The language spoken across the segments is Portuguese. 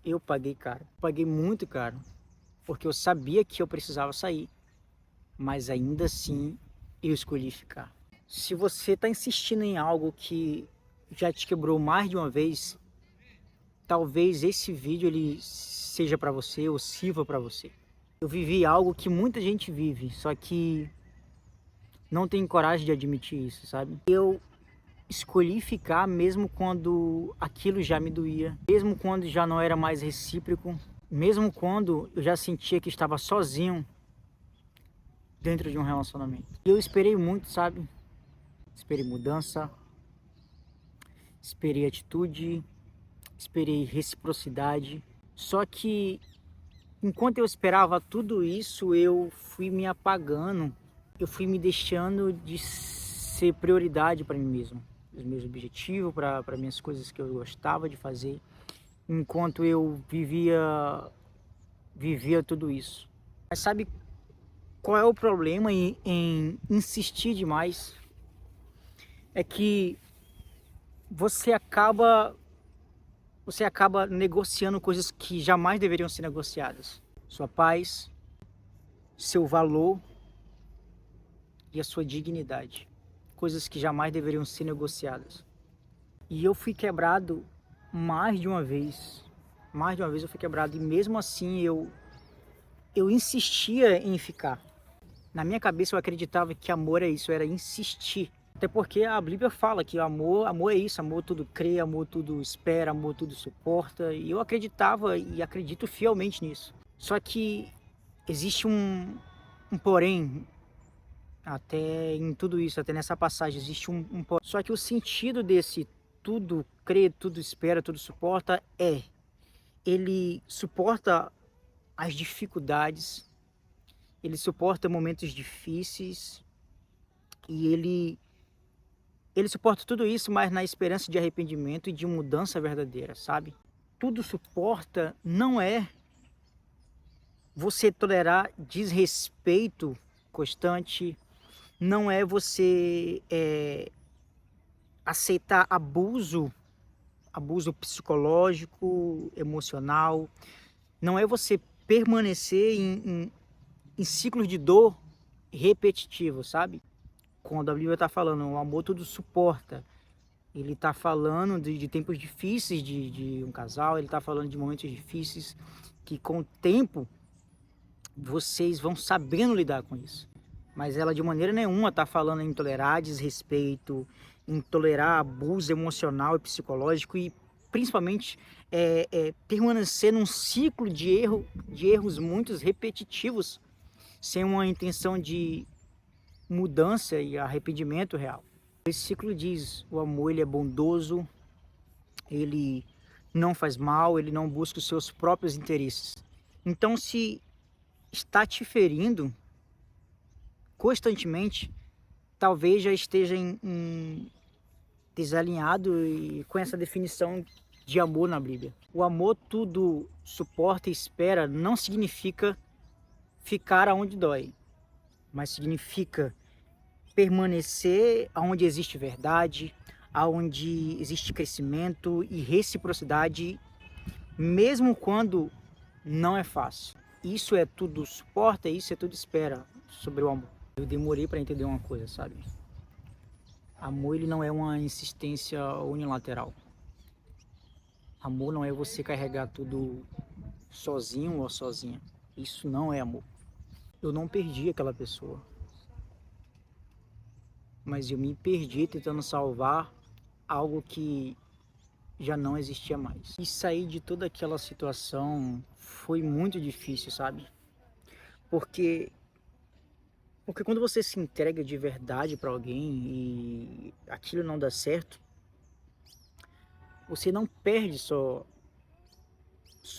eu paguei caro. Paguei muito caro, porque eu sabia que eu precisava sair, mas ainda assim eu escolhi ficar. Se você está insistindo em algo que já te quebrou mais de uma vez, talvez esse vídeo ele seja para você ou sirva para você. Eu vivi algo que muita gente vive, só que não tem coragem de admitir isso, sabe? Eu escolhi ficar mesmo quando aquilo já me doía, mesmo quando já não era mais recíproco, mesmo quando eu já sentia que estava sozinho dentro de um relacionamento. E eu esperei muito, sabe? Esperei mudança, esperei atitude, esperei reciprocidade. Só que enquanto eu esperava tudo isso, eu fui me apagando, eu fui me deixando de ser prioridade para mim mesmo, os meus objetivos, para minhas coisas que eu gostava de fazer, enquanto eu vivia tudo isso. Mas sabe qual é o problema em insistir demais? É que você acaba você acaba negociando coisas que jamais deveriam ser negociadas. Sua paz, seu valor e a sua dignidade. Coisas que jamais deveriam ser negociadas. E eu fui quebrado mais de uma vez. Mais de uma vez eu fui quebrado e mesmo assim eu insistia em ficar. Na minha cabeça eu acreditava que amor é isso, era insistir. Até porque a Bíblia fala que amor é isso, amor tudo crê, amor tudo espera, amor tudo suporta. E eu acreditava e acredito fielmente nisso. Só que existe um porém, até em tudo isso, até nessa passagem, existe um porém. Só que o sentido desse tudo crê, tudo espera, tudo suporta ele suporta as dificuldades, ele suporta momentos difíceis e ele suporta tudo isso, mas na esperança de arrependimento e de mudança verdadeira, sabe? Tudo suporta não é você tolerar desrespeito constante, não é você aceitar abuso psicológico, emocional, não é você permanecer em ciclos de dor repetitivo, sabe? Quando a Bíblia está falando, o amor tudo suporta. Ele está falando de tempos difíceis de um casal, ele está falando de momentos difíceis que com o tempo vocês vão sabendo lidar com isso. Mas ela de maneira nenhuma está falando em tolerar desrespeito, em tolerar abuso emocional e psicológico e principalmente permanecer num ciclo de erros muito repetitivos, sem uma intenção de mudança e arrependimento real. Esse ciclo diz, o amor ele é bondoso, ele não faz mal, ele não busca os seus próprios interesses. Então se está te ferindo constantemente, talvez já esteja desalinhado e com essa definição de amor na Bíblia. O amor tudo suporta e espera não significa ficar aonde dói, mas significa permanecer aonde existe verdade, aonde existe crescimento e reciprocidade, mesmo quando não é fácil. Isso é tudo suporta, isso é tudo espera sobre o amor. Eu demorei para entender uma coisa, sabe? Amor ele não é uma insistência unilateral. Amor não é você carregar tudo sozinho ou sozinha. Isso não é amor. Eu não perdi aquela pessoa, mas eu me perdi tentando salvar algo que já não existia mais. E sair de toda aquela situação foi muito difícil, sabe? Porque quando você se entrega de verdade para alguém e aquilo não dá certo, você não perde só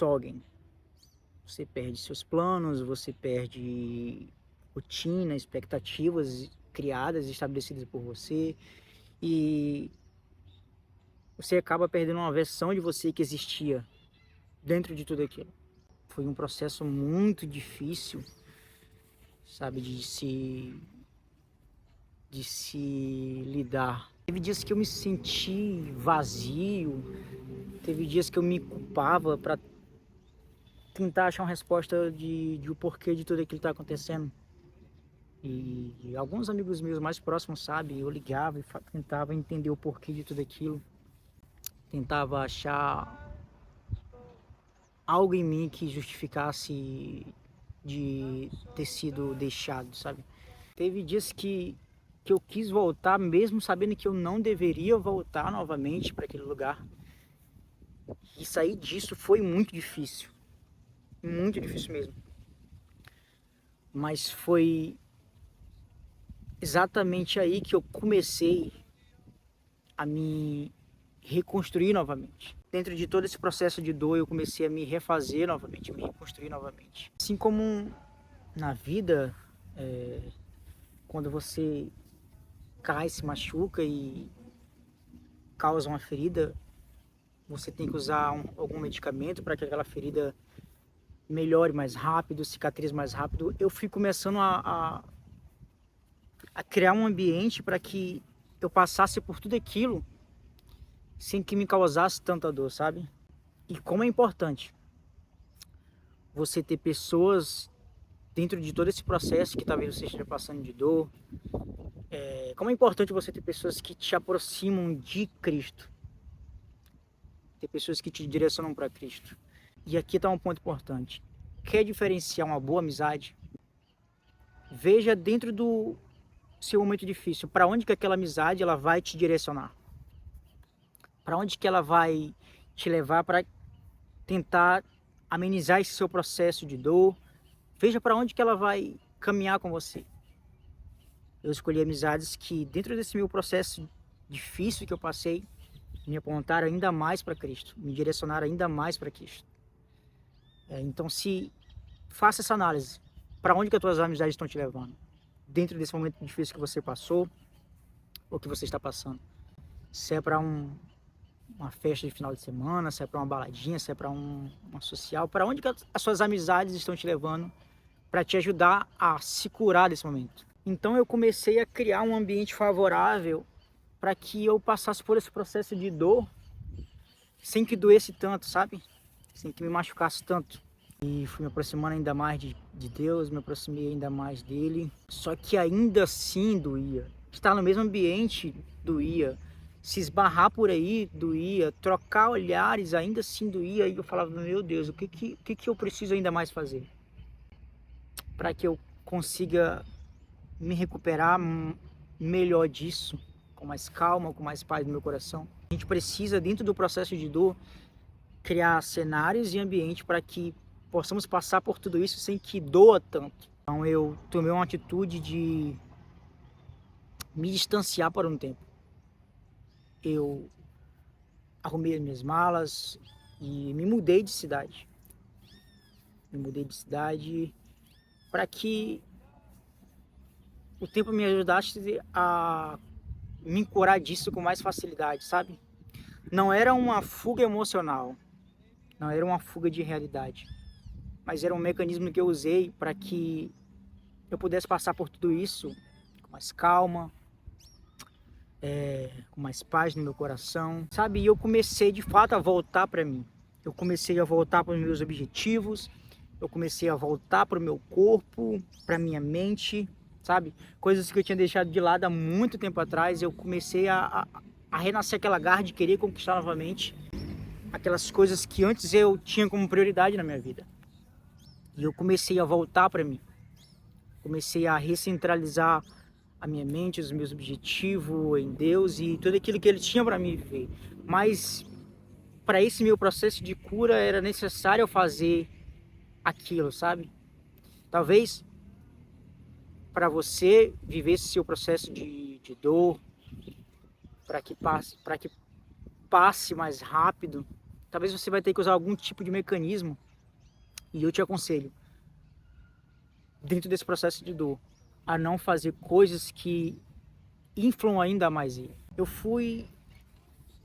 alguém. Você perde seus planos, você perde rotina, expectativas criadas, estabelecidas por você e você acaba perdendo uma versão de você que existia dentro de tudo aquilo. Foi um processo muito difícil, sabe, de se lidar. Teve dias que eu me senti vazio, teve dias que eu me culpava para tentar achar uma resposta de o porquê de tudo aquilo que está acontecendo. E alguns amigos meus mais próximos sabem, eu ligava e tentava entender o porquê de tudo aquilo. Tentava achar algo em mim que justificasse de ter sido deixado, sabe? Teve dias que eu quis voltar, mesmo sabendo que eu não deveria voltar novamente para aquele lugar. E sair disso foi muito difícil mesmo. Mas foi exatamente aí que eu comecei a me reconstruir novamente. Dentro de todo esse processo de dor, eu comecei a me refazer novamente, me reconstruir novamente. Assim como na vida, quando você cai, se machuca e causa uma ferida, você tem que usar algum medicamento para que aquela ferida melhore mais rápido, cicatrize mais rápido. Eu fui começando a criar um ambiente para que eu passasse por tudo aquilo sem que me causasse tanta dor, sabe? E como é importante você ter pessoas dentro de todo esse processo que talvez você esteja passando de dor. Como é importante você ter pessoas que te aproximam de Cristo. Ter pessoas que te direcionam para Cristo. E aqui está um ponto importante. Quer diferenciar uma boa amizade? Veja dentro do seu momento difícil, para onde que aquela amizade ela vai te direcionar. Para onde que ela vai te levar para tentar amenizar esse seu processo de dor. Veja para onde que ela vai caminhar com você. Eu escolhi amizades que dentro desse meu processo difícil que eu passei, me apontaram ainda mais para Cristo, me direcionaram ainda mais para Cristo. Então faça essa análise, para onde que as tuas amizades estão te levando, dentro desse momento difícil que você passou, ou que você está passando. Se é para uma festa de final de semana, se é para uma baladinha, se é para uma social, para onde que as suas amizades estão te levando para te ajudar a se curar desse momento. Então eu comecei a criar um ambiente favorável para que eu passasse por esse processo de dor sem que doesse tanto, sabe? Sem que me machucasse tanto. E fui me aproximando ainda mais de Deus, me aproximei ainda mais dele. Só que ainda assim doía. Estar no mesmo ambiente doía. Se esbarrar por aí doía. Trocar olhares ainda assim doía. E eu falava, meu Deus, o que eu preciso ainda mais fazer? Para que eu consiga me recuperar melhor disso, com mais calma, com mais paz no meu coração. A gente precisa, dentro do processo de dor, criar cenários e ambiente para que possamos passar por tudo isso sem que doa tanto. Então eu tomei uma atitude de me distanciar por um tempo. Eu arrumei as minhas malas e me mudei de cidade. Me mudei de cidade para que o tempo me ajudasse a me curar disso com mais facilidade, sabe? Não era uma fuga emocional, não era uma fuga de realidade, mas era um mecanismo que eu usei para que eu pudesse passar por tudo isso com mais calma, com mais paz no meu coração, sabe? E eu comecei de fato a voltar para mim. Eu comecei a voltar para os meus objetivos, eu comecei a voltar para o meu corpo, para minha mente, sabe? Coisas que eu tinha deixado de lado há muito tempo atrás, eu comecei a renascer aquela garra de querer conquistar novamente aquelas coisas que antes eu tinha como prioridade na minha vida. E eu comecei a voltar para mim. Comecei a recentralizar a minha mente, os meus objetivos em Deus e tudo aquilo que Ele tinha para mim viver. Mas para esse meu processo de cura era necessário eu fazer aquilo, sabe? Talvez para você viver esse seu processo de dor, para que passe mais rápido, talvez você vai ter que usar algum tipo de mecanismo. E eu te aconselho, dentro desse processo de dor, a não fazer coisas que inflam ainda mais ele. Eu fui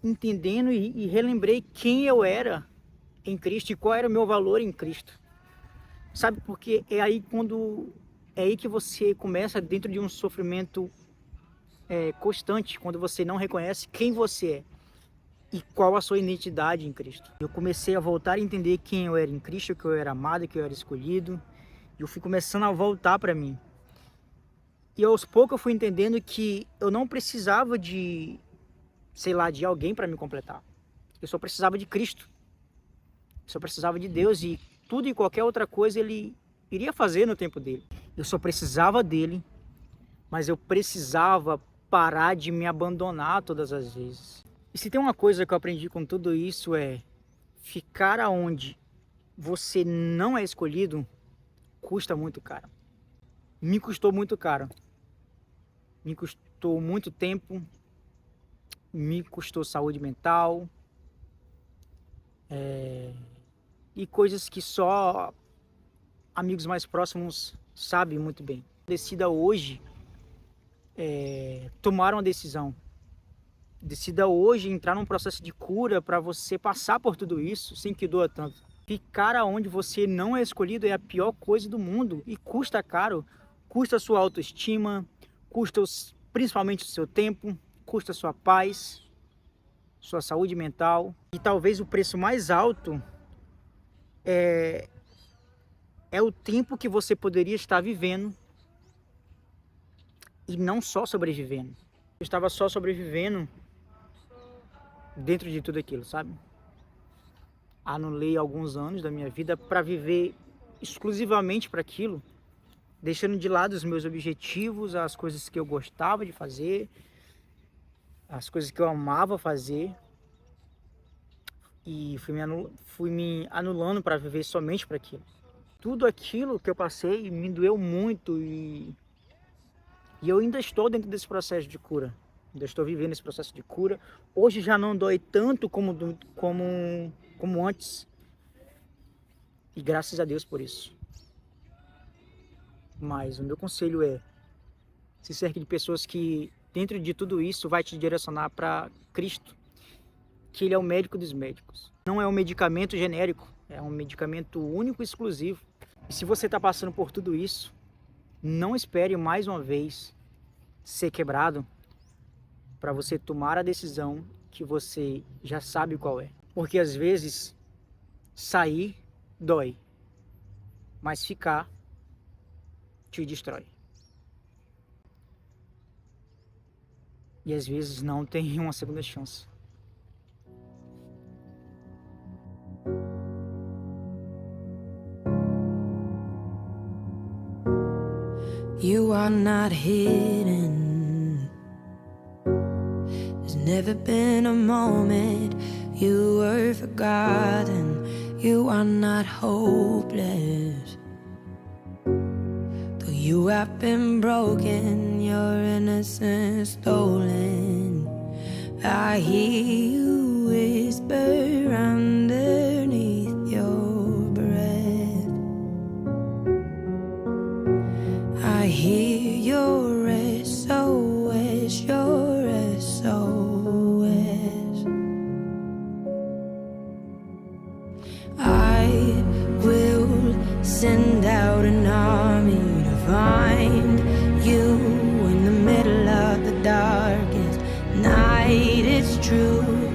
entendendo e relembrei quem eu era em Cristo e qual era o meu valor em Cristo. Sabe, porque é aí que você começa dentro de um sofrimento constante, quando você não reconhece quem você é. e qual a sua identidade em Cristo. Eu comecei a voltar a entender quem eu era em Cristo, que eu era amado, que eu era escolhido. E eu fui começando a voltar para mim. E aos poucos eu fui entendendo que eu não precisava de, sei lá, de alguém para me completar. Eu só precisava de Cristo. Eu só precisava de Deus e tudo e qualquer outra coisa Ele iria fazer no tempo dele. Eu só precisava dele, mas eu precisava parar de me abandonar todas as vezes. E se tem uma coisa que eu aprendi com tudo isso é ficar aonde você não é escolhido custa muito caro. Me custou muito caro. Me custou muito tempo. Me custou saúde mental. E coisas que só amigos mais próximos sabem muito bem. Decida hoje tomar uma decisão. Decida hoje entrar num processo de cura para você passar por tudo isso sem que doa tanto. Ficar aonde você não é escolhido é a pior coisa do mundo e custa caro. Custa a sua autoestima, custa principalmente o seu tempo, custa a sua paz, sua saúde mental. E talvez o preço mais alto é o tempo que você poderia estar vivendo e não só sobrevivendo. Eu estava só sobrevivendo dentro de tudo aquilo, sabe? Anulei alguns anos da minha vida para viver exclusivamente para aquilo, deixando de lado os meus objetivos, as coisas que eu gostava de fazer, as coisas que eu amava fazer, e fui me anulando para viver somente para aquilo. Tudo aquilo que eu passei me doeu muito e eu ainda estou dentro desse processo de cura. Ainda estou vivendo esse processo de cura. Hoje já não dói tanto como antes. E graças a Deus por isso. Mas o meu conselho é: se cerque de pessoas que, dentro de tudo isso, vai te direcionar para Cristo. Que Ele é o médico dos médicos. Não é um medicamento genérico. É um medicamento único e exclusivo. E se você está passando por tudo isso, não espere mais uma vez ser quebrado para você tomar a decisão que você já sabe qual é. Porque às vezes sair dói, mas ficar te destrói. E às vezes não tem uma segunda chance. You are not hidden. There's never been a moment you were forgotten. You are not hopeless. Though you have been broken, your innocence stolen, I hear you whisper underneath your breath. I hear your SOS, your SOS. I will send out an army to find you in the middle of the darkest night. It's true.